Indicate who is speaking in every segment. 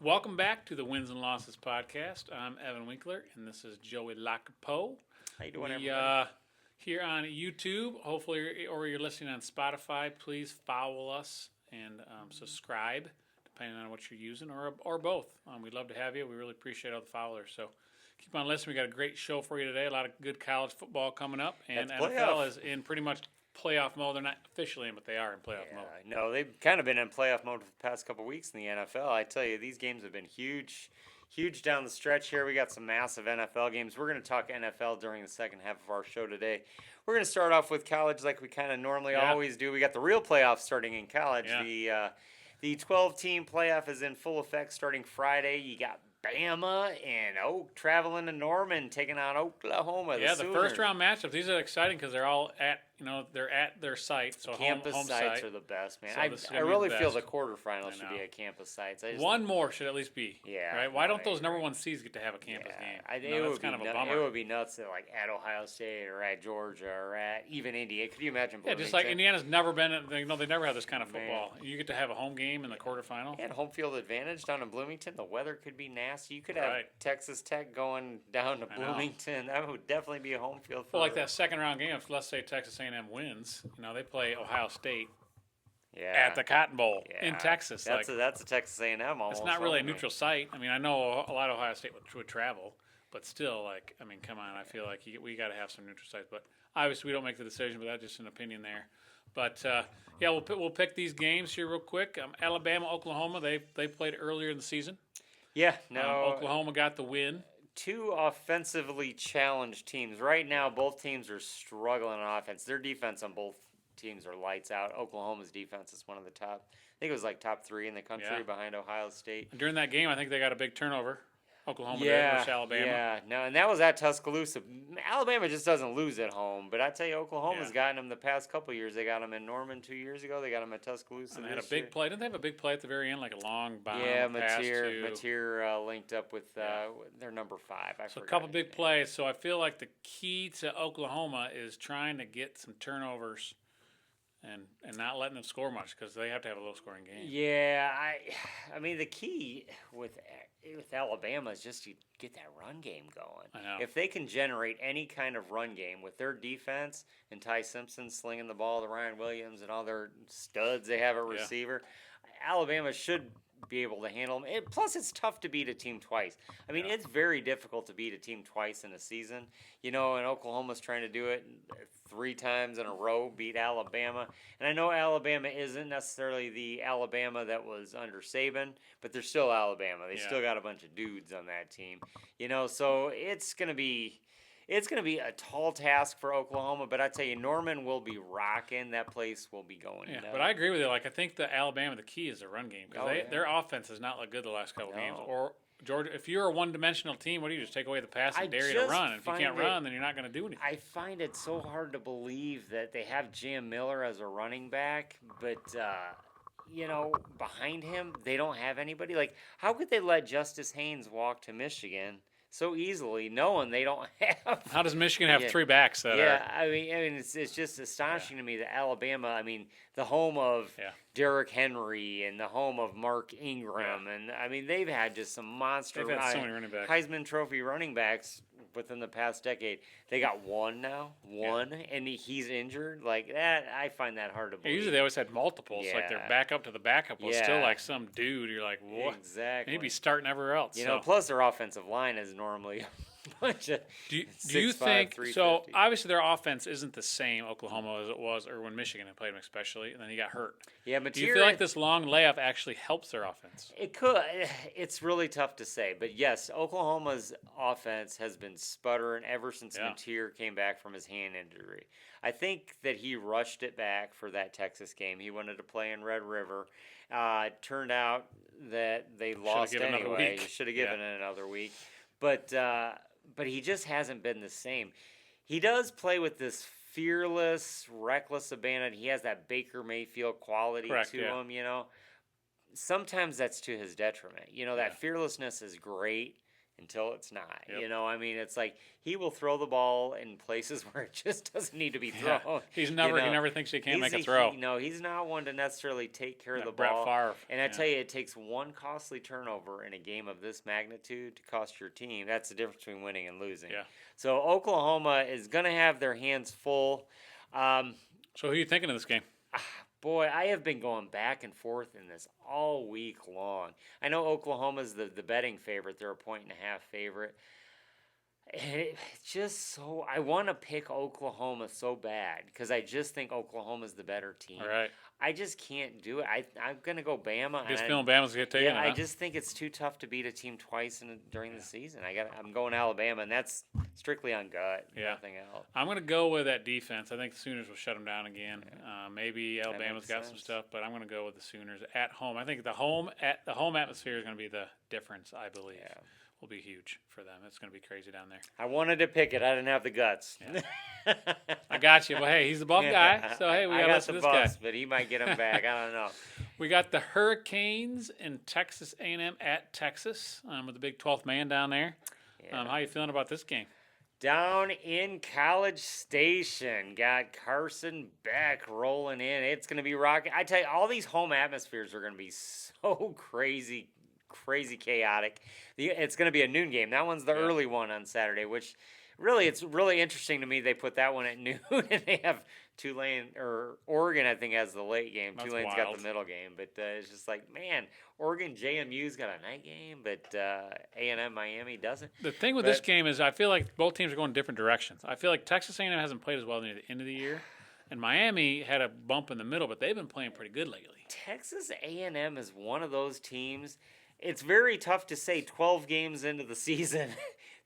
Speaker 1: Welcome back to the Wins and Losses podcast. I'm Evan Winkler, and this is Joey Lacapo.
Speaker 2: How you doing, everybody?
Speaker 1: Here on YouTube, hopefully, or you're listening on Spotify, please follow us and subscribe, depending on what you're using, or both. We'd love to have you. We really appreciate all the followers. So keep on listening. We got a great show for you today. A lot of good college football coming up, and
Speaker 2: That's
Speaker 1: NFL
Speaker 2: playoff.
Speaker 1: is in pretty much playoff mode. They're not officially in, but they are in playoff mode.
Speaker 2: No, they've kind of been in playoff mode for the past couple weeks in the NFL. I tell you, these games have been huge down the stretch here. We got some massive NFL games. We're going to talk NFL during the second half of our show today. We're going to start off with college like we kind of normally always do. We got the real playoffs starting in college.
Speaker 1: Yeah.
Speaker 2: The 12-team playoff is in full effect starting Friday. You got Bama and traveling to Norman, taking on Oklahoma.
Speaker 1: The
Speaker 2: Sooners.
Speaker 1: first round matchups. These are exciting because they're all they're at their site. So
Speaker 2: Campus
Speaker 1: home
Speaker 2: sites
Speaker 1: site.
Speaker 2: are the best, man.
Speaker 1: So
Speaker 2: I really feel the quarterfinals should be at campus sites.
Speaker 1: One more should at least be.
Speaker 2: Yeah.
Speaker 1: Right? Why don't those number one seeds get to have a campus game? That's kind of a bummer.
Speaker 2: It would be nuts that at Ohio State or at Georgia or at even Indiana. Could you imagine?
Speaker 1: Yeah, just like Indiana's never been. They never had this kind of football. You get to have a home game in the quarterfinal.
Speaker 2: And home field advantage down in Bloomington. The weather could be nasty. You could have Texas Tech going down to Bloomington. That would definitely be a home field.
Speaker 1: Well, like that second round game. If let's say Texas A&M wins, they play Ohio State.
Speaker 2: Yeah.
Speaker 1: At the Cotton Bowl in Texas.
Speaker 2: That's a Texas A&M almost.
Speaker 1: It's not really a neutral site. I mean, I know a lot of Ohio State would travel, but still, come on. I feel like we got to have some neutral sites. But obviously, we don't make the decision, but that's just an opinion there. But we'll pick these games here real quick. Alabama, Oklahoma. They played earlier in the season.
Speaker 2: Yeah. No.
Speaker 1: Oklahoma got the win.
Speaker 2: Two offensively challenged teams. Right now, both teams are struggling on offense. Their defense on both teams are lights out. Oklahoma's defense is one of the top. I think it was top 3 in the country behind Ohio State.
Speaker 1: And during that game, I think they got a big turnover. Oklahoma did versus Alabama.
Speaker 2: Yeah, no, and that was at Tuscaloosa. Alabama just doesn't lose at home, but I tell you, Oklahoma's gotten them the past couple of years. They got them in Norman 2 years ago. They got them at Tuscaloosa.
Speaker 1: And they had a big play. Didn't they have a big play at the very end, like a long bomb pass
Speaker 2: Mateer linked up with their number 5.
Speaker 1: So a couple big plays. So I feel like the key to Oklahoma is trying to get some turnovers and not letting them score much because they have to have a low-scoring game.
Speaker 2: Yeah, I mean the key with Alabama is just to get that run game going.
Speaker 1: I know.
Speaker 2: If they can generate any kind of run game with their defense and Ty Simpson slinging the ball to Ryan Williams and all their studs they have at receiver, Alabama should be able to handle them. Plus, it's tough to beat a team twice. I mean, it's very difficult to beat a team twice in a season. And Oklahoma's trying to do it 3 times in a row, beat Alabama. And I know Alabama isn't necessarily the Alabama that was under Saban, but they're still Alabama. They still got a bunch of dudes on that team. So it's going to be a tall task for Oklahoma, but I tell you, Norman will be rocking. That place will be going.
Speaker 1: Yeah, but I agree with you. I think the Alabama, the key is the run game because their offense has not looked good the last couple games. Or Georgia, if you're a one-dimensional team, what do you just take away the pass and dare you to run? And if you can't run, then you're not going to do anything.
Speaker 2: I find it so hard to believe that they have Jam Miller as a running back, but behind him they don't have anybody. How could they let Justice Haynes walk to Michigan so easily, knowing they don't have?
Speaker 1: How does Michigan have 3 backs that are?
Speaker 2: I mean, it's just astonishing to me that Alabama. I mean, the home of Derrick Henry and the home of Mark Ingram, and I mean, they've had just some monster.
Speaker 1: They've had so many running backs.
Speaker 2: Heisman Trophy running backs within the past decade. They got one now, and he's injured. Like that, I find that hard to believe.
Speaker 1: Usually they always had multiples. Like their backup to the backup was still like some dude. You're like, what?
Speaker 2: Exactly.
Speaker 1: And he'd be starting everywhere else.
Speaker 2: Plus their offensive line is normally a bunch of
Speaker 1: do you think so? Obviously, their offense isn't the same Oklahoma as it was, or when Michigan had played them, especially, and then he got hurt.
Speaker 2: Yeah, but
Speaker 1: do you feel like this long layoff actually helps their offense?
Speaker 2: It could. It's really tough to say, but yes, Oklahoma's offense has been sputtering ever since Mateer came back from his hand injury. I think that he rushed it back for that Texas game. He wanted to play in Red River. It turned out that they lost anyway. He should have given it another week, but he just hasn't been the same. He does play with this fearless, reckless abandon. He has that Baker Mayfield quality to him, Sometimes that's to his detriment. That fearlessness is great until it's not.
Speaker 1: Yep.
Speaker 2: You know, I mean, it's like he will throw the ball in places where it just doesn't need to be thrown.
Speaker 1: Yeah. He
Speaker 2: you
Speaker 1: never thinks he can't make a throw.
Speaker 2: He's not one to necessarily take care of the
Speaker 1: Brett
Speaker 2: ball.
Speaker 1: Favre.
Speaker 2: And I tell you, it takes one costly turnover in a game of this magnitude to cost your team. That's the difference between winning and losing.
Speaker 1: Yeah.
Speaker 2: So Oklahoma is going to have their hands full.
Speaker 1: So who are you thinking of this game?
Speaker 2: Boy, I have been going back and forth in this all week long. I know Oklahoma's the betting favorite. They're a 1.5 favorite. It's just so I want to pick Oklahoma so bad because I just think Oklahoma's the better team.
Speaker 1: All right.
Speaker 2: I just can't do it. I'm gonna go Bama.
Speaker 1: Just feeling Bama's gonna get taken.
Speaker 2: Yeah, I just think it's too tough to beat a team twice during the season. I'm going Alabama, and that's strictly on gut.
Speaker 1: Yeah.
Speaker 2: Nothing else.
Speaker 1: I'm gonna go with that defense. I think the Sooners will shut them down again. Maybe Alabama's got some stuff, but I'm gonna go with the Sooners at home. I think the home atmosphere is gonna be the difference. I believe. Yeah. Will be huge for them. It's going to be crazy down there.
Speaker 2: I wanted to pick it. I didn't have the guts.
Speaker 1: Yeah. I got you. Well, hey, he's the buff guy, so hey, we got to listen to this guy.
Speaker 2: But he might get him back. I don't know.
Speaker 1: We got the Hurricanes in Texas A&M at Texas with the big 12th man down there. Yeah. How you feeling about this game?
Speaker 2: Down in College Station, got Carson Beck rolling in. It's going to be rocking. I tell you, all these home atmospheres are going to be so crazy chaotic. It's going to be a noon game. That one's the early one on Saturday, which really, it's really interesting to me. They put that one at noon, and they have Tulane or Oregon, I think, has the late game.
Speaker 1: That's
Speaker 2: Tulane's
Speaker 1: wild.
Speaker 2: got the middle game, but it's just like, man, Oregon JMU's got a night game, but A&M Miami doesn't.
Speaker 1: The thing with this game is I feel like both teams are going different directions. I feel like Texas A&M hasn't played as well near the end of the year, and Miami had a bump in the middle, but they've been playing pretty good lately.
Speaker 2: Texas A&M is one of those teams. It's very tough to say 12 games into the season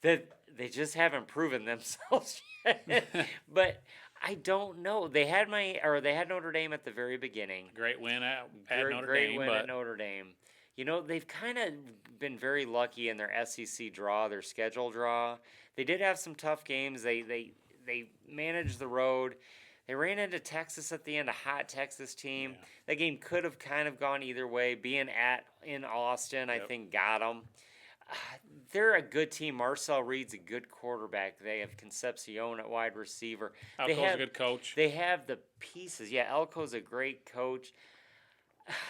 Speaker 2: that they just haven't proven themselves yet. But I don't know. They had Notre Dame at the very beginning.
Speaker 1: Great win at Notre Dame.
Speaker 2: Great win at Notre Dame. You know, they've kind of been very lucky in their SEC draw, their schedule draw. They did have some tough games. They managed the road. They ran into Texas at the end, a hot Texas team. Yeah. That game could have kind of gone either way. Being in Austin, I think, got them. They're a good team. Marcel Reed's a good quarterback. They have Concepcion at wide receiver.
Speaker 1: Elko's a good coach.
Speaker 2: They have the pieces. Yeah, Elko's a great coach.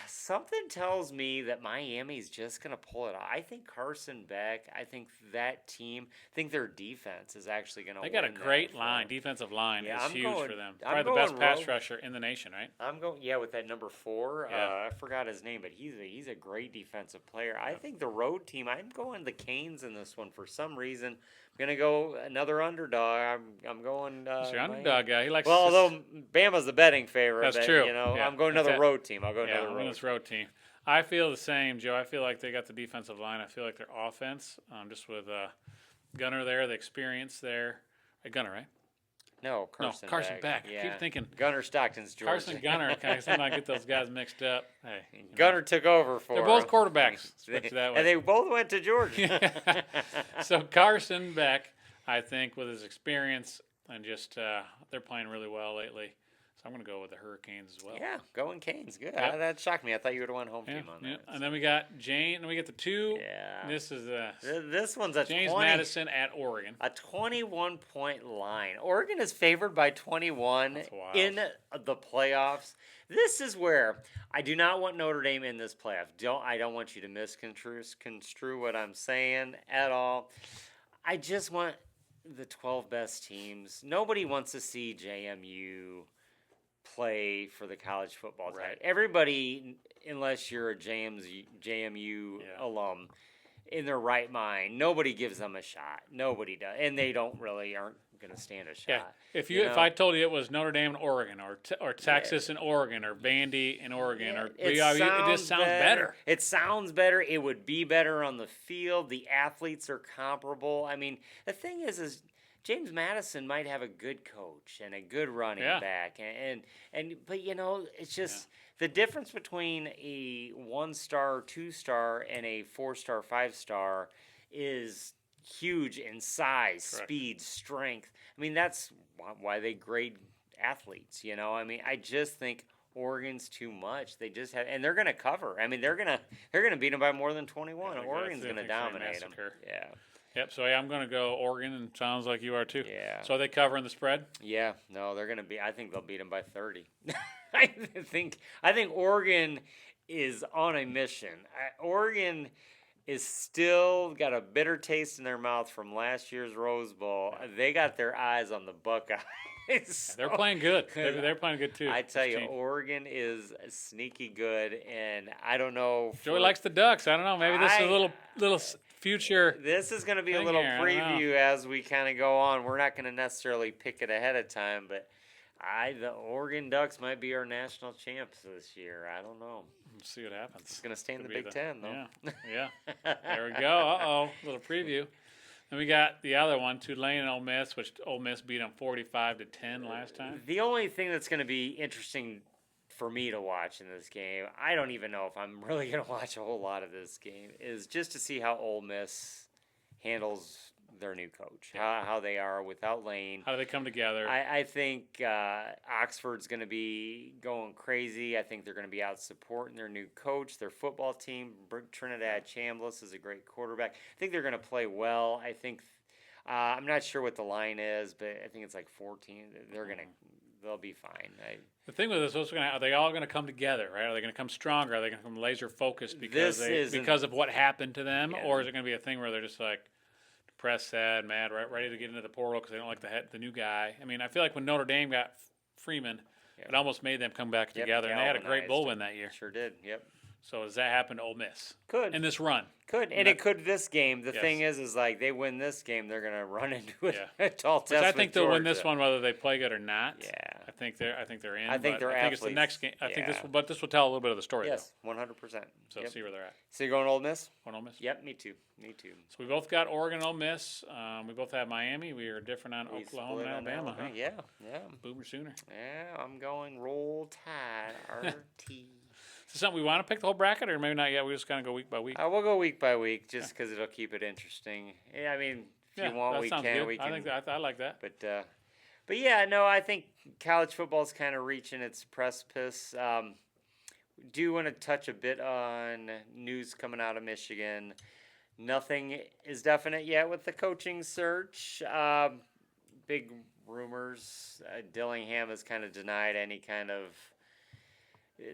Speaker 2: Something tells me that Miami's just going to pull it off. I think Carson Beck, I think that team, I think their defense is actually going to win.
Speaker 1: They got a great line. Defensive line is huge for them. Probably the best pass rusher in the nation, right?
Speaker 2: I'm going, with that number 4. I forgot his name, but he's a great defensive player. I think the road team, I'm going the Canes in this one for some reason. I'm going to go another underdog. I'm going.
Speaker 1: It's your underdog guy. He likes.
Speaker 2: Well, although Bama's the betting favorite.
Speaker 1: That's true.
Speaker 2: You know, I'm going another road team. I'll go another
Speaker 1: road team. I feel the same, Joe. I feel like they got the defensive line. I feel like their offense, just with Gunner there, the experience there. Gunner, right?
Speaker 2: No,
Speaker 1: Carson Beck.
Speaker 2: Yeah.
Speaker 1: I keep thinking
Speaker 2: Gunner Stockton's Georgia.
Speaker 1: Carson Gunner. Sometimes I get those guys mixed up. Hey,
Speaker 2: Gunner took over for.
Speaker 1: They're both quarterbacks. That way.
Speaker 2: And they both went to Georgia.
Speaker 1: So Carson Beck, I think, with his experience and just they're playing really well lately. So I'm going to go with the Hurricanes as well.
Speaker 2: Yeah, going Canes. Good.
Speaker 1: Yep.
Speaker 2: That shocked me. I thought you would have won home team on that.
Speaker 1: And then we got Jane. And we get the 2.
Speaker 2: Yeah.
Speaker 1: This is
Speaker 2: this one's a
Speaker 1: James Madison at Oregon.
Speaker 2: A 21-point line. Oregon is favored by 21 in the playoffs. This is where I do not want Notre Dame in this playoff. I don't want you to misconstrue what I'm saying at all. I just want the 12 best teams. Nobody wants to see JMU play for the college football title. Right. Everybody, unless you're a JMU alum, in their right mind, nobody gives them a shot. Nobody does, and they aren't going to stand a shot.
Speaker 1: Yeah. If I told you it was Notre Dame and Oregon, or Texas and Oregon, or Vandy and Oregon, or BYU, it just sounds better.
Speaker 2: It sounds better. It would be better on the field. The athletes are comparable. I mean, the thing is James Madison might have a good coach and a good running back, but it's just the difference between a 1-star, 2-star, and a 4-star, 5-star is huge in size, speed, strength. I mean, that's why they grade athletes. I mean, I just think Oregon's too much. They just have, and they're going to cover. I mean, they're going to beat them by more than 21. Oregon's going to dominate them. Yeah.
Speaker 1: Yep. So I'm going to go Oregon, and sounds like you are too.
Speaker 2: Yeah.
Speaker 1: So are they covering the spread?
Speaker 2: Yeah, no, they're gonna be. I think they'll beat them by 30. I I think Oregon is on a mission. Oregon is still got a bitter taste in their mouth from last year's Rose Bowl. They got their eyes on the Buckeyes.
Speaker 1: They're playing good. They're playing good too.
Speaker 2: I tell
Speaker 1: this
Speaker 2: you,
Speaker 1: team.
Speaker 2: Oregon is sneaky good, and I don't know.
Speaker 1: Joey likes the Ducks. I don't know. Maybe this is a little future.
Speaker 2: This is going to be a
Speaker 1: thing
Speaker 2: little
Speaker 1: here, I don't know.
Speaker 2: preview as we kind of go on. We're not going to necessarily pick it ahead of time, but the Oregon Ducks might be our national champs this year. I don't know.
Speaker 1: Let's see what happens.
Speaker 2: It's going to stay in the
Speaker 1: Could be
Speaker 2: Big Ten, though.
Speaker 1: Yeah. There we go. Uh-oh. Little preview. And we got the other one, Tulane and Ole Miss, which Ole Miss beat them 45-10 last time.
Speaker 2: The only thing that's going to be interesting for me to watch in this game, I don't even know if I'm really going to watch a whole lot of this game, is just to see how Ole Miss handles their new coach, how they are without Lane.
Speaker 1: How do they come together?
Speaker 2: I think Oxford's going to be going crazy. I think they're going to be out supporting their new coach, their football team. Trinidad Chambliss is a great quarterback. I think they're going to play well. I think I'm not sure what the line is, but I think it's like 14. They'll be fine.
Speaker 1: The thing with this, are they all going to come together, right? Are they going to come stronger? Are they going to come laser focused because of what happened to them, or is it going to be a thing where they're just like depressed, sad, mad, ready to get into the portal because they don't like the new guy? I mean, I feel like when Notre Dame got Freeman, it almost made them come back together, and they had a great bowl win that year.
Speaker 2: Sure did. Yep.
Speaker 1: So does that happen to Ole Miss?
Speaker 2: Could.
Speaker 1: In this run?
Speaker 2: Could. And it could this game. The thing is like they win this game, they're going to run into a tall test.
Speaker 1: I think they'll win this one whether they play good or not.
Speaker 2: Yeah.
Speaker 1: I think they're in.
Speaker 2: I think
Speaker 1: it's the next game. I think this will tell a little bit of the story.
Speaker 2: Yes, 100%.
Speaker 1: So see where they're at.
Speaker 2: So you're going Ole Miss?
Speaker 1: Ole Miss?
Speaker 2: Yep, me too.
Speaker 1: So we both got Oregon, Ole Miss. We both have Miami. We are different on Oklahoma and Alabama. Huh?
Speaker 2: Yeah.
Speaker 1: Boomer Sooner.
Speaker 2: Yeah, I'm going Roll Tide. RT.
Speaker 1: Is this something we want to pick the whole bracket, or maybe not yet? We just kind of go week by week.
Speaker 2: We'll go week by week, just because it'll keep it interesting. Yeah, I mean, if you want, we can.
Speaker 1: Good. I think I like that.
Speaker 2: But yeah, no, I think college football is kind of reaching its precipice. Do want to touch a bit on news coming out of Michigan. Nothing is definite yet with the coaching search. Big rumors. Dillingham has kind of denied any kind of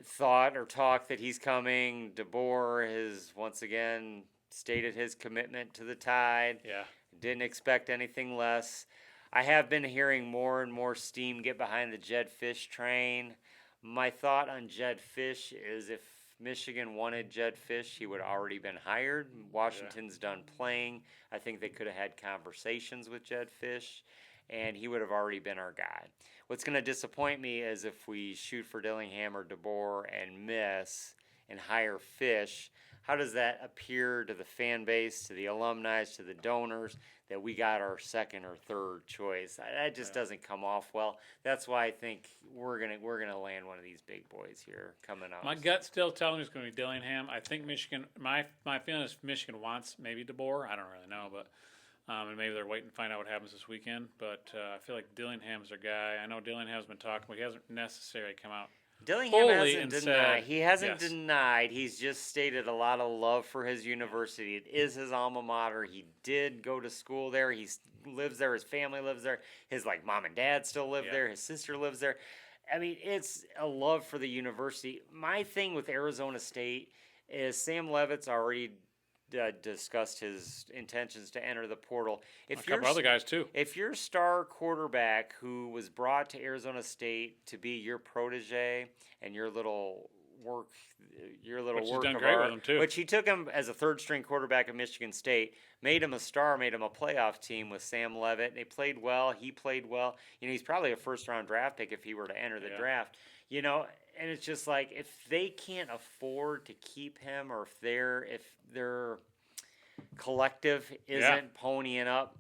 Speaker 2: thought or talk that he's coming. DeBoer has once again stated his commitment to the Tide.
Speaker 1: Yeah.
Speaker 2: Didn't expect anything less. I have been hearing more and more steam get behind the Jed Fish train. My thought on Jed Fish is if Michigan wanted Jed Fish, he would have already been hired. Washington's done playing. I think they could have had conversations with Jed Fish, and he would have already been our guy. What's going to disappoint me is if we shoot for Dillingham or DeBoer and miss and hire Fish. How does that appear to the fan base, to the alumni, to the donors, that we got our second or third choice? That just doesn't come off well. That's why I think we're gonna land one of these big boys here coming up.
Speaker 1: My gut's still telling me it's going to be Dillingham. I think Michigan. My feeling is Michigan wants maybe DeBoer. I don't really know, but and maybe they're waiting to find out what happens this weekend. But I feel like Dillingham's their guy. I know Dillingham's been talking, but he hasn't necessarily come out.
Speaker 2: Dillingham hasn't denied. He hasn't denied. He's just stated a lot of love for his university. It is his alma mater. He did go to school there. He lives there. His family lives there. His mom and dad still live there. His sister lives there. I mean, it's a love for the university. My thing with Arizona State is Sam Levitt's already discussed his intentions to enter the portal.
Speaker 1: A couple other guys too.
Speaker 2: If your star quarterback who was brought to Arizona State to be your protege and your little work
Speaker 1: of
Speaker 2: art,
Speaker 1: with him too.
Speaker 2: Which he took him as a third string quarterback at Michigan State, made him a star, made him a playoff team with Sam Levitt. They played well. He played well. He's probably a first round draft pick if he were to enter the draft. And it's just like if they can't afford to keep him, or if their collective isn't ponying up,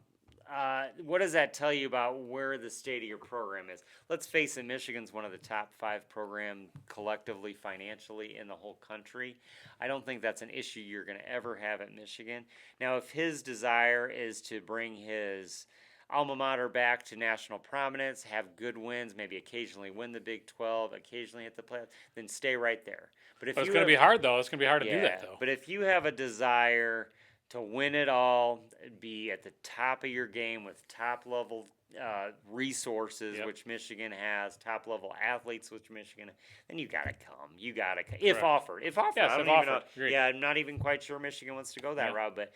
Speaker 2: what does that tell you about where the state of your program is? Let's face it, Michigan's one of the top 5 programs collectively, financially in the whole country. I don't think that's an issue you're going to ever have at Michigan. Now, if his desire is to bring his alma mater back to national prominence, have good wins, maybe occasionally win the Big 12, occasionally hit the playoffs, then stay right there. But
Speaker 1: it's going to be hard, though. It's going to be hard to do
Speaker 2: Yeah,
Speaker 1: that, though.
Speaker 2: but if you have a desire to win it all, be at the top of your game with top level resources,
Speaker 1: Yep.
Speaker 2: which Michigan has, top level athletes, which Michigan, then you gotta come. You gotta come if
Speaker 1: Correct.
Speaker 2: offered. If offered,
Speaker 1: Yes,
Speaker 2: I don't
Speaker 1: if
Speaker 2: even
Speaker 1: offered.
Speaker 2: know.
Speaker 1: Agreed.
Speaker 2: Yeah, I'm not even quite sure Michigan wants to go that
Speaker 1: Yeah.
Speaker 2: route, but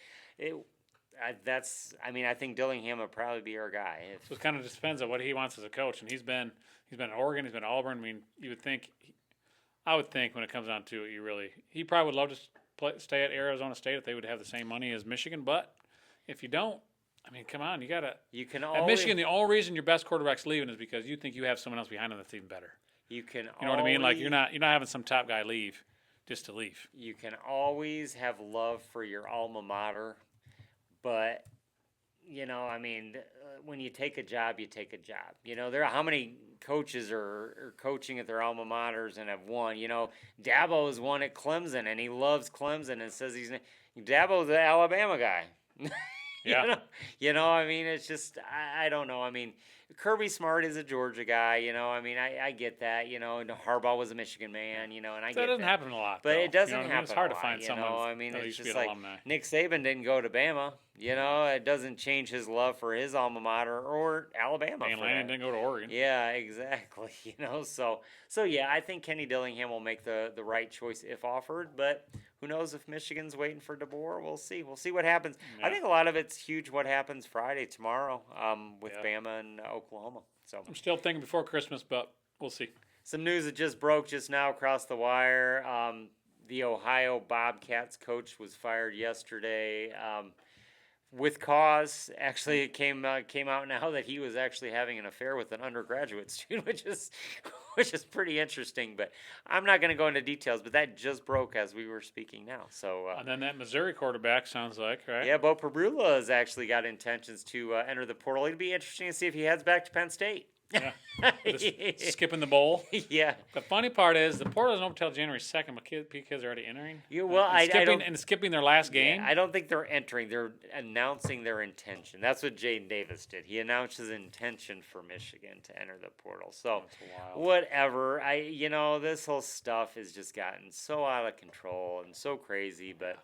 Speaker 2: I think Dillingham would probably be our guy.
Speaker 1: So it kind of just depends on what he wants as a coach, and he's been at Oregon, he's been at Auburn. I mean, you would think, I would think when it comes down to it, he probably would love to stay at Arizona State if they would have the same money as Michigan. But if you don't, I mean, come on, you can
Speaker 2: at
Speaker 1: always, Michigan. The only reason your best quarterback's leaving is because you think you have someone else behind him that's even better.
Speaker 2: You
Speaker 1: know what I mean? Like you're not having some top guy leave just to leave.
Speaker 2: You can always have love for your alma mater, but when you take a job, you take a job. There are how many coaches are coaching at their alma maters and have won. Dabo has won at Clemson, and he loves Clemson and says Dabo's an Alabama guy.
Speaker 1: Yeah.
Speaker 2: It's just I don't know. Kirby Smart is a Georgia guy. I get that. And Harbaugh was a Michigan man. And I get
Speaker 1: that doesn't happen a lot.
Speaker 2: But
Speaker 1: though.
Speaker 2: it doesn't
Speaker 1: happen.
Speaker 2: happen.
Speaker 1: It's hard
Speaker 2: a
Speaker 1: to
Speaker 2: lot,
Speaker 1: find someone.
Speaker 2: It's
Speaker 1: just
Speaker 2: just like
Speaker 1: alumni.
Speaker 2: Nick Saban didn't go to Bama. It doesn't change his love for his alma mater or Alabama.
Speaker 1: Dan Lanning didn't go to Oregon.
Speaker 2: Yeah, exactly. So yeah, I think Kenny Dillingham will make the right choice if offered. But who knows if Michigan's waiting for DeBoer? We'll see. We'll see what happens.
Speaker 1: Yeah.
Speaker 2: I think a lot of it's huge. What happens tomorrow, with
Speaker 1: Yeah.
Speaker 2: Bama and Oklahoma. So
Speaker 1: I'm still thinking before Christmas, but we'll see.
Speaker 2: some news that just broke just now across the wire. The Ohio Bobcats coach was fired yesterday. With cause. Actually, it came out now that he was actually having an affair with an undergraduate student, which is pretty interesting. But I'm not going to go into details. But that just broke as we were speaking now. So
Speaker 1: And then that Missouri quarterback sounds like, right?
Speaker 2: yeah, Bo Pribula has actually got intentions to enter the portal. It'd be interesting to see if he heads back to Penn State.
Speaker 1: Yeah. Just skipping the bowl.
Speaker 2: Yeah.
Speaker 1: The funny part is the portal doesn't open until January 2nd, but kids are already entering.
Speaker 2: Yeah, well,
Speaker 1: and skipping their last game.
Speaker 2: Yeah, I don't think they're entering. They're announcing their intention. That's what Jaden Davis did. He announced his intention for Michigan to enter the portal. So
Speaker 1: That's wild.
Speaker 2: whatever. This whole stuff has just gotten so out of control and so crazy. But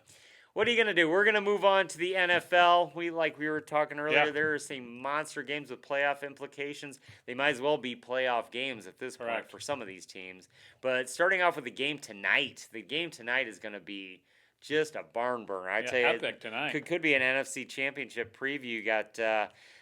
Speaker 2: what are you gonna do? We're gonna move on to the NFL. We were talking earlier.
Speaker 1: Yeah.
Speaker 2: There are some monster games with playoff implications. They might as well be playoff games at this point
Speaker 1: Correct.
Speaker 2: for some of these teams. But starting off with the game tonight. The game tonight is gonna be just a barn burner. I tell you,
Speaker 1: epic tonight.
Speaker 2: could be an NFC Championship preview. You got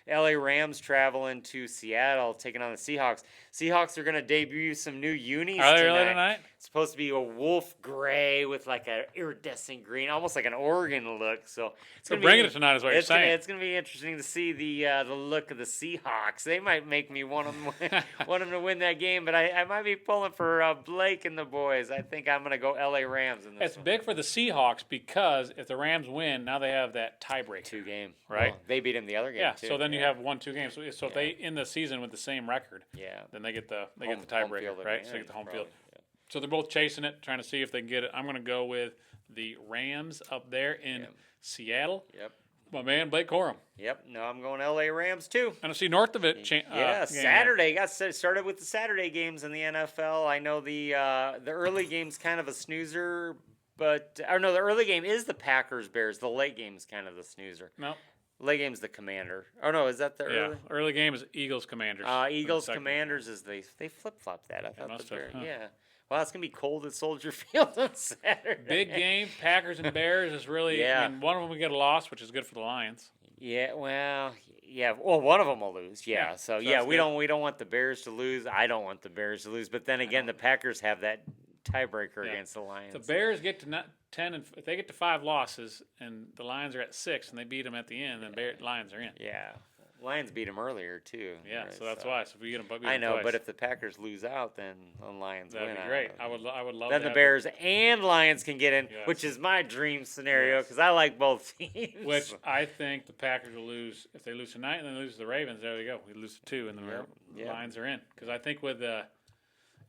Speaker 2: LA Rams traveling to Seattle, taking on the Seahawks. Seahawks are going to debut some new unis
Speaker 1: Are they
Speaker 2: tonight.
Speaker 1: really tonight?
Speaker 2: It's supposed to be a wolf gray with like an iridescent green, almost like an Oregon look. So it's
Speaker 1: They're
Speaker 2: going to
Speaker 1: bringing it tonight is what you're saying.
Speaker 2: It's going to be interesting to see the look of the Seahawks. They might make me want them to win that game, but I might be pulling for Blake and the boys. I think I'm going to go LA Rams in this
Speaker 1: It's
Speaker 2: one.
Speaker 1: big for the Seahawks because if the Rams win, now they have that tiebreaker.
Speaker 2: 2-game,
Speaker 1: Right?
Speaker 2: Well, they beat him the other game
Speaker 1: Yeah,
Speaker 2: too.
Speaker 1: so then you have 1-2 games. So if they end the season with the same record,
Speaker 2: yeah.
Speaker 1: then they get the
Speaker 2: Home
Speaker 1: tiebreaker,
Speaker 2: field
Speaker 1: right? So they
Speaker 2: advantage,
Speaker 1: get the home
Speaker 2: probably,
Speaker 1: field. So they're both chasing it, trying to see if they can get it. I'm going to go with the Rams up there in Seattle.
Speaker 2: Yep.
Speaker 1: My man Blake Corum.
Speaker 2: Yep. No, I'm going LA Rams too.
Speaker 1: NFC North of it.
Speaker 2: Yeah, Saturday. Got started with the Saturday games in the NFL. I know the early game's kind of a snoozer, but the early game is the Packers Bears. The late game's kind of the snoozer.
Speaker 1: No.
Speaker 2: Late game's the Commander. Oh no, is that the early?
Speaker 1: Early game is Eagles Commanders.
Speaker 2: Eagles Commanders is they flip flop that. I thought
Speaker 1: must
Speaker 2: the
Speaker 1: have,
Speaker 2: Bears.
Speaker 1: huh.
Speaker 2: Yeah. Well, it's gonna be cold at Soldier Field on Saturday.
Speaker 1: Big game. Packers and Bears is really.
Speaker 2: Yeah.
Speaker 1: I mean, one of them will get a loss, which is good for the Lions.
Speaker 2: Yeah, well, yeah. Well, one of them will lose. Yeah.
Speaker 1: Yeah,
Speaker 2: So
Speaker 1: so
Speaker 2: yeah,
Speaker 1: that's
Speaker 2: we
Speaker 1: good.
Speaker 2: don't want the Bears to lose. I don't want the Bears to lose. But then again, the Packers have that tiebreaker
Speaker 1: Yeah.
Speaker 2: against the Lions.
Speaker 1: The Bears get to 10, and if they get to 5 losses, and the Lions are at 6, and they beat them at the end, then Lions are in.
Speaker 2: Yeah. Lions beat them earlier too.
Speaker 1: Yeah,
Speaker 2: right?
Speaker 1: so that's why. So if we get them,
Speaker 2: I know, but if the Packers lose out, then the Lions
Speaker 1: that'd
Speaker 2: win.
Speaker 1: be
Speaker 2: out.
Speaker 1: great. I would love.
Speaker 2: Then
Speaker 1: to
Speaker 2: the
Speaker 1: have
Speaker 2: Bears and Lions can get in,
Speaker 1: Yes.
Speaker 2: which is my dream scenario
Speaker 1: Yes.
Speaker 2: because I like both teams.
Speaker 1: Which I think the Packers will lose if they lose tonight and then lose to the Ravens. There they go. We lose to 2, and the
Speaker 2: Yep.
Speaker 1: Lions are in. Because I think with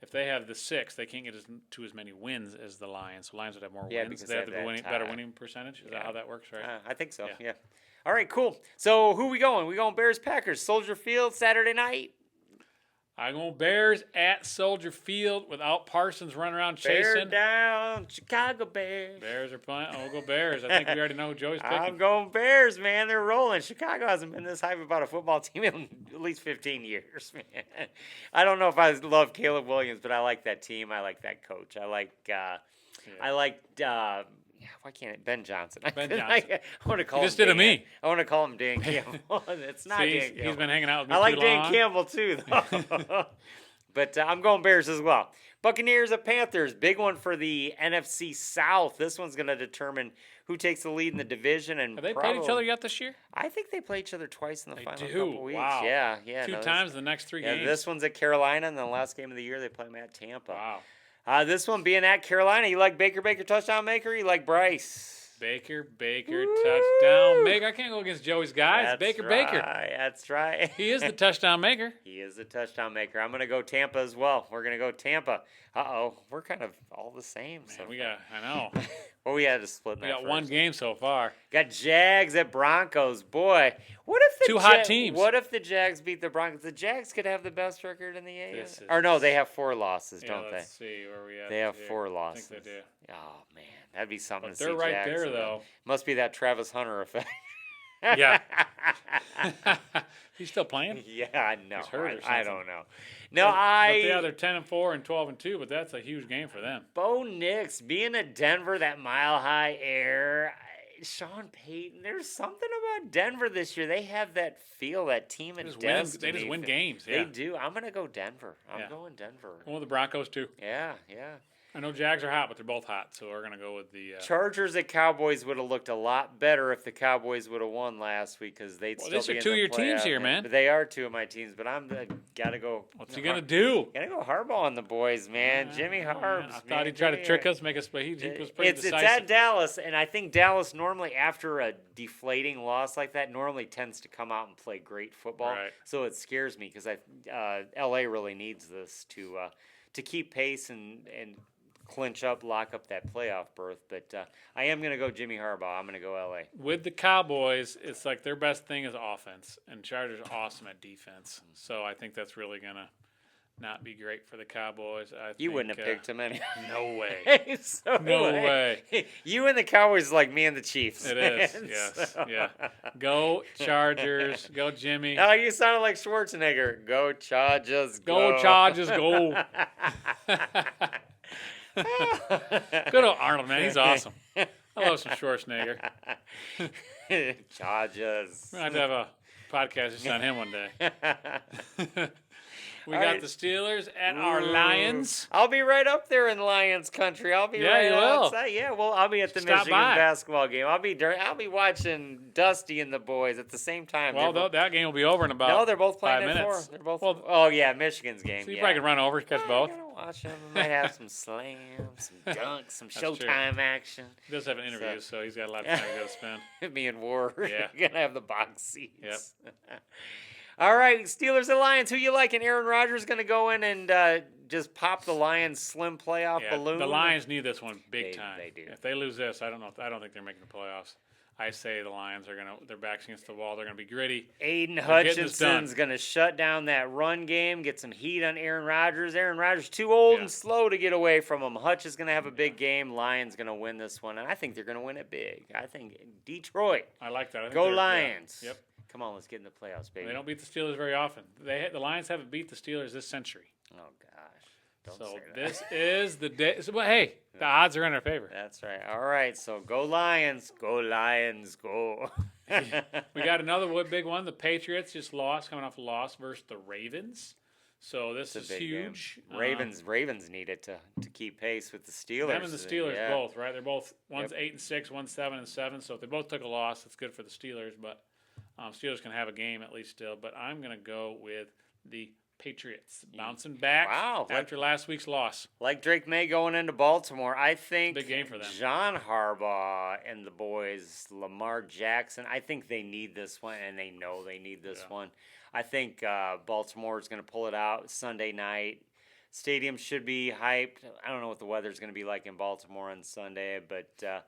Speaker 1: if they have the 6, they can't get as many wins as the Lions. So Lions would have more
Speaker 2: Yeah,
Speaker 1: wins.
Speaker 2: because
Speaker 1: They have
Speaker 2: they
Speaker 1: the
Speaker 2: have that
Speaker 1: better
Speaker 2: tie.
Speaker 1: winning percentage. Is
Speaker 2: Yeah.
Speaker 1: that how that works, right?
Speaker 2: I think so.
Speaker 1: Yeah.
Speaker 2: Yeah. All right, cool. So who we going? We going Bears Packers Soldier Field Saturday night.
Speaker 1: I'm going Bears at Soldier Field without Parsons running around
Speaker 2: Bear
Speaker 1: chasing.
Speaker 2: down, Chicago Bears.
Speaker 1: Bears are playing. Oh, we'll go Bears. I think we already know who Joey's picking.
Speaker 2: I'm going Bears, man. They're rolling. Chicago hasn't been this hype about a football team in at least 15 years, man. I don't know if I love Caleb Williams, but I like that team. I like that coach. I like. Why can't it? Ben Johnson.
Speaker 1: Ben Johnson.
Speaker 2: I want to call him.
Speaker 1: Just did a me.
Speaker 2: I want to call him Dan Campbell. It's not
Speaker 1: See,
Speaker 2: Dan Campbell.
Speaker 1: he's been hanging out with me
Speaker 2: I like
Speaker 1: too
Speaker 2: Dan
Speaker 1: long.
Speaker 2: Campbell too, though. But I'm going Bears as well. Buccaneers at Panthers. Big one for the NFC South. This one's going to determine who takes the lead in the division. And
Speaker 1: Have they played each other yet this year?
Speaker 2: I think they play each other twice in the final
Speaker 1: do?
Speaker 2: couple weeks.
Speaker 1: Wow.
Speaker 2: Yeah.
Speaker 1: Two times in the next 3 games.
Speaker 2: This one's at Carolina, and then the last game of the year they play them at Tampa.
Speaker 1: Wow.
Speaker 2: This one being at Carolina, you like Baker touchdown maker? You like Bryce?
Speaker 1: Baker, touchdown maker. I can't go against Joey's guys.
Speaker 2: That's
Speaker 1: Baker.
Speaker 2: That's right.
Speaker 1: He is the touchdown maker.
Speaker 2: He is the touchdown maker. I'm going to go Tampa as well. We're going to go Tampa. We're kind of all the same.
Speaker 1: Man, I know.
Speaker 2: Well, we had to split that
Speaker 1: We got
Speaker 2: first.
Speaker 1: one game so far.
Speaker 2: Got Jags at Broncos. Boy, what if the
Speaker 1: Two hot teams.
Speaker 2: What if the Jags beat the Broncos? The Jags could have the best record in the AFC.
Speaker 1: This
Speaker 2: Or no,
Speaker 1: is-
Speaker 2: they have 4 losses,
Speaker 1: Yeah,
Speaker 2: don't
Speaker 1: let's see where we at.
Speaker 2: they? They have
Speaker 1: here.
Speaker 2: 4
Speaker 1: I
Speaker 2: losses.
Speaker 1: think they do.
Speaker 2: Oh man, that'd be something
Speaker 1: But
Speaker 2: to see.
Speaker 1: they're right
Speaker 2: Jags
Speaker 1: there,
Speaker 2: in.
Speaker 1: though.
Speaker 2: Must be that Travis Hunter effect.
Speaker 1: Yeah. He's still playing?
Speaker 2: Yeah, I know.
Speaker 1: He's hurt or
Speaker 2: I
Speaker 1: something.
Speaker 2: don't know. No,
Speaker 1: But yeah, they're 10-4 and 12-2, but that's a huge game for them.
Speaker 2: Bo Nix being at Denver, that mile high air. Sean Payton, there's something about Denver this year. They have that feel, that team in destiny.
Speaker 1: They just win games. Yeah.
Speaker 2: They do. I'm gonna go Denver. I'm going Denver.
Speaker 1: Well, the Broncos too.
Speaker 2: Yeah.
Speaker 1: I know Jags are hot, but they're both hot, so we're gonna go with the.
Speaker 2: Chargers at Cowboys would have looked a lot better if the Cowboys would have won last week because they'd still
Speaker 1: these
Speaker 2: be
Speaker 1: are
Speaker 2: in
Speaker 1: two of
Speaker 2: the
Speaker 1: your teams
Speaker 2: playoff.
Speaker 1: here, man.
Speaker 2: But they are 2 of my teams, but gotta go.
Speaker 1: What's he gonna do?
Speaker 2: Gotta go Harbaugh on the boys, man. Jimmy Harbs.
Speaker 1: I thought he'd try to trick us, make us, but he was pretty
Speaker 2: It's
Speaker 1: decisive.
Speaker 2: at Dallas, and I think Dallas normally, after a deflating loss like that, normally tends to come out and play great football.
Speaker 1: Right.
Speaker 2: So it scares me because LA really needs this to keep pace and clinch up, lock up that playoff berth. But I am going to go Jimmy Harbaugh. I'm going to go LA.
Speaker 1: With the Cowboys, it's like their best thing is offense, and Chargers are awesome at defense. So I think that's really gonna not be great for the Cowboys.
Speaker 2: You wouldn't have picked him anyway.
Speaker 1: No way.
Speaker 2: So
Speaker 1: No way.
Speaker 2: You and the Cowboys are like me and the Chiefs.
Speaker 1: It is.
Speaker 2: man.
Speaker 1: Yes.
Speaker 2: So-
Speaker 1: Yeah. Go Chargers. Go Jimmy.
Speaker 2: Oh, you sounded like Schwarzenegger. Go Chargers.
Speaker 1: Go Chargers. Go. Good old Arnold, man. He's awesome. I love some Schwarzenegger.
Speaker 2: Chargers.
Speaker 1: We're going to have a podcast just on him one day. We
Speaker 2: All
Speaker 1: got
Speaker 2: right.
Speaker 1: the Steelers at our Lions.
Speaker 2: I'll be right up there in Lions country. I'll be
Speaker 1: Yeah,
Speaker 2: right
Speaker 1: you will.
Speaker 2: outside. Yeah, well, I'll be at the
Speaker 1: Stop
Speaker 2: Michigan
Speaker 1: by.
Speaker 2: basketball game. I'll be watching Dusty and the boys at the same time.
Speaker 1: Well,
Speaker 2: They're both-
Speaker 1: that game will be over in about
Speaker 2: no, they're both playing
Speaker 1: 5
Speaker 2: at
Speaker 1: minutes.
Speaker 2: 4. They're both.
Speaker 1: Well,
Speaker 2: oh yeah, Michigan's game.
Speaker 1: so you
Speaker 2: yeah.
Speaker 1: probably can run over, catch both.
Speaker 2: I'm gonna watch them. I might have some slams, some dunks, some
Speaker 1: true.
Speaker 2: Showtime action.
Speaker 1: He does have an interview, so he's got a lot of time to go spend.
Speaker 2: Me and Ward.
Speaker 1: Yeah.
Speaker 2: Gonna have the box seats. Yep. All right, Steelers and Lions. Who you liking? Aaron Rodgers gonna go in and just pop the Lions' slim playoff
Speaker 1: Yeah,
Speaker 2: balloon.
Speaker 1: the Lions need this one big
Speaker 2: They-
Speaker 1: time.
Speaker 2: they do.
Speaker 1: If they lose this, I don't think they're making the playoffs. I say the Lions are their backs against the wall. They're gonna be gritty.
Speaker 2: Aiden
Speaker 1: They're getting this done.
Speaker 2: Hutchinson's gonna shut down that run game, get some heat on Aaron Rodgers. Aaron Rodgers too old
Speaker 1: Yeah.
Speaker 2: and slow to get away from him. Hutch is gonna have a big game. Lions gonna win this one, and I think they're gonna win it big. I think Detroit.
Speaker 1: I like that. I think
Speaker 2: Go
Speaker 1: they're-
Speaker 2: Lions.
Speaker 1: Yeah. Yep.
Speaker 2: Come on, let's get in the playoffs, baby.
Speaker 1: They don't beat the Steelers very often. The Lions haven't beat the Steelers this century.
Speaker 2: Oh gosh. Don't
Speaker 1: So
Speaker 2: say that.
Speaker 1: this is the day. So, but hey, the odds are in our favor.
Speaker 2: That's right. All right. So go Lions. Go Lions. Go.
Speaker 1: We got another big one. The Patriots just lost, coming off a loss versus the Ravens. So this
Speaker 2: It's
Speaker 1: is
Speaker 2: a big game.
Speaker 1: huge.
Speaker 2: Ravens need it to keep pace with the Steelers.
Speaker 1: Them and the Steelers
Speaker 2: Yeah.
Speaker 1: both, right? They're both one's
Speaker 2: Yep.
Speaker 1: 8-6, one's 7-7. So if they both took a loss, it's good for the Steelers. But Steelers can have a game at least still. But I'm gonna go with the Patriots bouncing back
Speaker 2: Wow.
Speaker 1: after last week's loss.
Speaker 2: Like Drake May going into Baltimore, I think
Speaker 1: Big game for them.
Speaker 2: John Harbaugh and the boys, Lamar Jackson, I think they need this one, and they know they need this
Speaker 1: Yeah.
Speaker 2: one. I think Baltimore is going to pull it out Sunday night. Stadium should be hyped. I don't know what the weather's going to be like in Baltimore on Sunday, but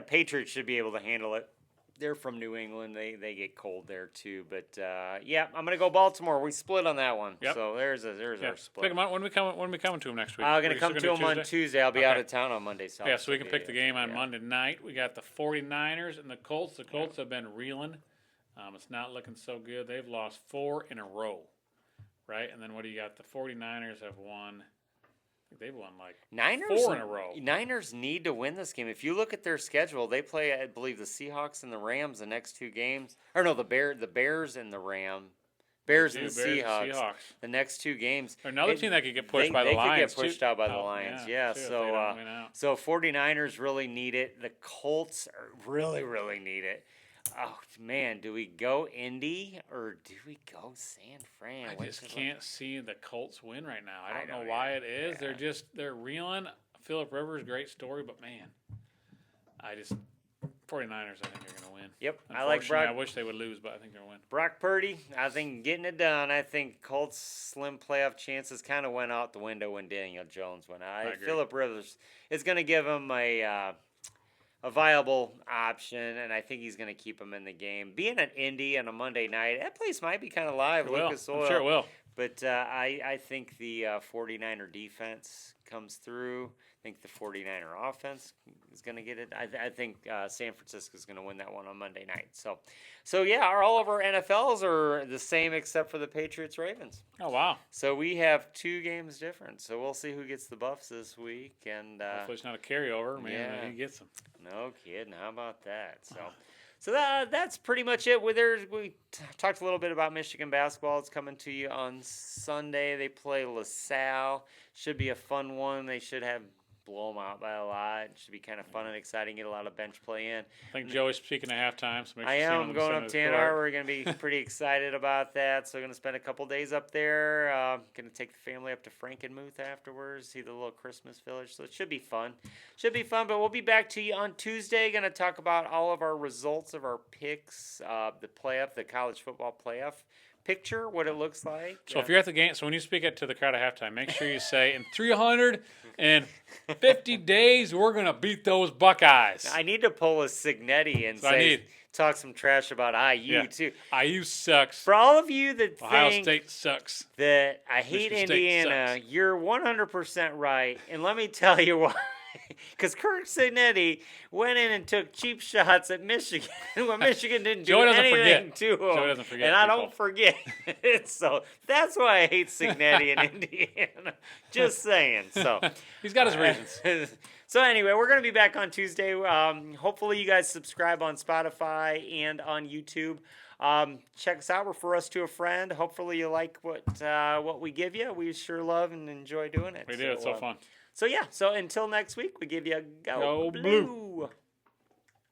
Speaker 2: Patriots should be able to handle it. they're from New England. They get cold there too. But yeah, I'm gonna go Baltimore. We split on that one.
Speaker 1: Yep.
Speaker 2: So there's
Speaker 1: Yeah.
Speaker 2: our split.
Speaker 1: Pick them out when we coming to them next week.
Speaker 2: I'm
Speaker 1: Are
Speaker 2: gonna
Speaker 1: you
Speaker 2: come
Speaker 1: still
Speaker 2: to
Speaker 1: gonna
Speaker 2: them
Speaker 1: do
Speaker 2: on Tuesday. I'll be out
Speaker 1: Okay.
Speaker 2: of town on Monday. So
Speaker 1: Yeah, so we can pick the game on
Speaker 2: yeah.
Speaker 1: Monday night. We got the 49ers and the Colts. The Colts have been reeling. It's not looking so good. They've lost 4 in a row, right? And then what do you got? The 49ers have won. I think they've won like
Speaker 2: Niners
Speaker 1: 4 in a row.
Speaker 2: Niners need to win this game. If you look at their schedule, they play, I believe, the Seahawks and the Rams the next 2 games. Or no, the Bears and the Bears and the Seahawks. The next 2 games.
Speaker 1: Another team that could get pushed by the Lions.
Speaker 2: They could get pushed
Speaker 1: too.
Speaker 2: out by the Lions. Yeah.
Speaker 1: too, if they don't win out.
Speaker 2: So 49ers really need it. The Colts really, really need it. Oh man, do we go Indy or do we go San Fran?
Speaker 1: I just can't see the Colts win right now. I don't know why it is.
Speaker 2: Yeah.
Speaker 1: They're reeling. Phillip Rivers, great story, but man, 49ers I think are going to win.
Speaker 2: Yep, I like Brock.
Speaker 1: I wish they would lose, but I think they're going to win.
Speaker 2: Brock Purdy, I think getting it done. I think Colts' slim playoff chances kind of went out the window when Daniel Jones went out.
Speaker 1: I agree.
Speaker 2: Phillip Rivers is going to give him a viable option, and I think he's going to keep him in the game. Being at Indy on a Monday night, that place might be kind of live. Lucas Oil.
Speaker 1: I'm sure it will.
Speaker 2: But I think the 49er defense comes through. I think the 49er offense is going to get it. I think San Francisco is going to win that one on Monday night. So yeah, all of our NFLs are the same except for the Patriots-Ravens.
Speaker 1: Oh, wow.
Speaker 2: So we have 2 games different. So we'll see who gets the Buffs this week. And
Speaker 1: Hopefully it's not a carryover. Man,
Speaker 2: yeah.
Speaker 1: he gets them.
Speaker 2: No kidding. How about that? So that's pretty much it. We talked a little bit about Michigan basketball. It's coming to you on Sunday. They play LaSalle. Should be a fun one. They should blow them out by a lot. It should be kind of fun and exciting. Get a lot of bench play in.
Speaker 1: I think Joey's speaking at halftime. So make sure
Speaker 2: I
Speaker 1: you see him
Speaker 2: am
Speaker 1: on the
Speaker 2: going
Speaker 1: center
Speaker 2: up
Speaker 1: of
Speaker 2: to
Speaker 1: the
Speaker 2: Ann
Speaker 1: court.
Speaker 2: Arbor. We're going to be pretty excited about that. So we're going to spend a couple days up there. Going to take the family up to Frankenmuth afterwards, see the little Christmas village. So it should be fun. But we'll be back to you on Tuesday. Going to talk about all of our results of our picks, the college football playoff picture, what it looks like.
Speaker 1: So if you're at the game, so when you speak it to the crowd at halftime, make sure you say, in 350 days, we're going to beat those Buckeyes.
Speaker 2: I need to pull a Signetti and talk some trash about IU too.
Speaker 1: IU sucks.
Speaker 2: For all of you that
Speaker 1: Ohio
Speaker 2: think
Speaker 1: State sucks.
Speaker 2: that I hate
Speaker 1: Michigan State
Speaker 2: Indiana,
Speaker 1: sucks.
Speaker 2: you're 100% right. And let me tell you why. Because Kirk Signetti went in and took cheap shots at Michigan when Michigan didn't do anything to him.
Speaker 1: Joey doesn't forget.
Speaker 2: And I don't forget. So that's why I hate Signetti in Indiana. Just saying. So
Speaker 1: He's got his reasons.
Speaker 2: So anyway, we're going to be back on Tuesday. Hopefully you guys subscribe on Spotify and on YouTube. Check us out. Refer us to a friend. Hopefully you like what we give you. We sure love and enjoy doing it.
Speaker 1: We do. It's so fun.
Speaker 2: So yeah, until next week, we give you a go
Speaker 1: Go
Speaker 2: blue.